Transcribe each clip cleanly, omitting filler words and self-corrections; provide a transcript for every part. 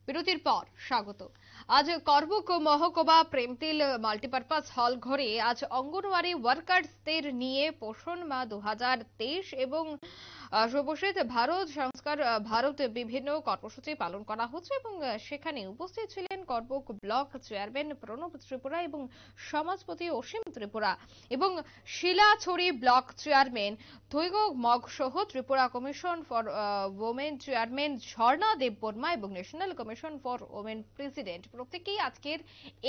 বিরতির পর স্বাগত। আজ করবুক মহকুমা প্রেমতিল মাল্টিপারপাস হল ঘরে আজ অঙ্গনওয়াড়ি ওয়ার্কার্সদের নিয়ে পোষণ মা 2023 এবং সর্বশেষ ভারত সংস্কার ভারত বিভিন্ন কর্মসূচি পালন করা হচ্ছে এবং সেখানে উপস্থিত ছিলেন করবুক ব্লক চেয়ারম্যান প্রণব ত্রিপুরা এবং সমাজপতি অসীম ত্রিপুরা এবং শিলাছড়ি ব্লক চেয়ারম্যান থৈগো মগ সহ Tripura commission for women chairman Jharna Debbarma এবং national commission for women president প্রত্যেকেই আজকের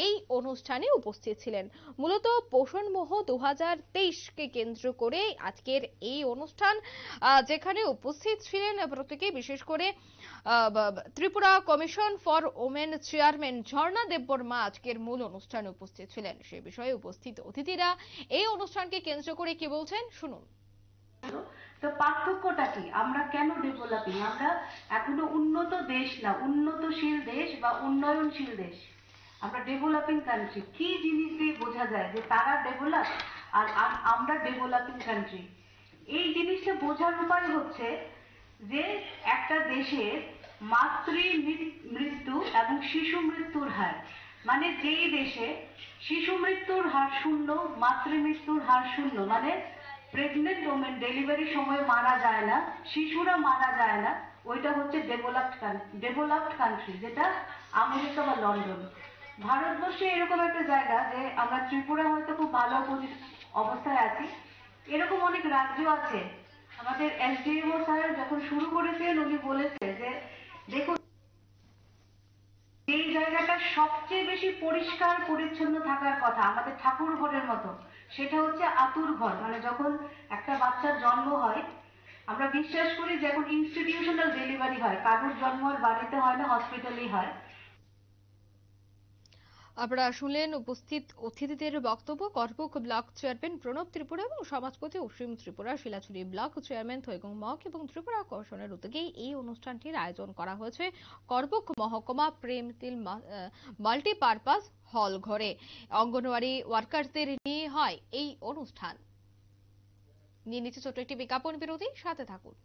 এই অনুষ্ঠানে উপস্থিত ছিলেন। মূলত পোষণ মাহ 2023 কে কেন্দ্র করে আজকের এই অনুষ্ঠান, যেখানে উপস্থিত ছিলেন প্রত্যেকেই, বিশেষ করে Tripura commission for women chairman Jharna Debbarma আজকের মূল অনুষ্ঠানে উপস্থিত ছিলেন। সে বিষয়ে উপস্থিত অতিথিরা এই অনুষ্ঠানকে কেন্দ্র করে কি বলছেন শুনুন। তো পার্থক্যটা কি? আমরা কেন ডেভেলপিং? আমরা এখনো উন্নত দেশ না, উন্নতশীল দেশ বা উন্নয়নশীল দেশ। আমরা ডেভেলপিং কান্ট্রি। কি জিনিস দিয়ে বোঝা যায় যে তারা ডেভেলপ আর আমরা ডেভেলপিং কান্ট্রি? এই জিনিসটা বোঝার উপায় হচ্ছে যে একটা দেশের মাতৃ মৃত্যু এবং শিশু মৃত্যুর হার, মানে যেই দেশে শিশু মৃত্যুর হার শূন্য, মাতৃ মৃত্যুর হার শূন্য, মানে প্রেগনেন্ট ওমেন ডেলিভারির সময় মারা যায় না, শিশুরা মারা যায় না, ওইটা হচ্ছে ডেভেলপড কান্ট্রি, যেটা আমেরিকা বা লন্ডন। ভারতবর্ষে এরকম একটা জায়গা যে আমরা ত্রিপুরা হয়তো খুব ভালো অবস্থায় আছি, এরকম অনেক রাজ্য আছে। আমাদের এসডিএমও স্যার যখন শুরু করেছেন উনি বলেছে যে দেখুন, এই জায়গাটা সবচেয়ে বেশি পরিষ্কার পরিচ্ছন্ন থাকার কথা, আমাদের ঠাকুর ঘরের মতো, সেটা হচ্ছে আতুর ঘর। মানে যখন একটা বাচ্চার জন্ম হয়, আমরা বিশ্বাস করি যে এখন ইনস্টিটিউশনাল ডেলিভারি হয়, কারোর জন্ম আর বাড়িতে হয় না, হসপিটালেই হয়। আপনারা শুনলেন উপস্থিত অতিথিদের বক্তব্য। করবুক ব্লক চেয়ারম্যান প্রণব ত্রিপুরা এবং সমাজপতি Asim Tripura, Silachari block chairman থৈগং mug এবং ত্রিপুরা কমিশনের উদ্যোগেই এই অনুষ্ঠানটির আয়োজন করা হয়েছে করবুক মহকুমা প্রেমতিল মাল্টিপারপাস হল ঘরে। অঙ্গনওয়াড়ি ওয়ার্কার্সদের নিয়ে হয় এই অনুষ্ঠান। নিয়ে নিচ্ছে ছোট্ট একটি বিজ্ঞাপন বিরতি, সাথে থাকুন।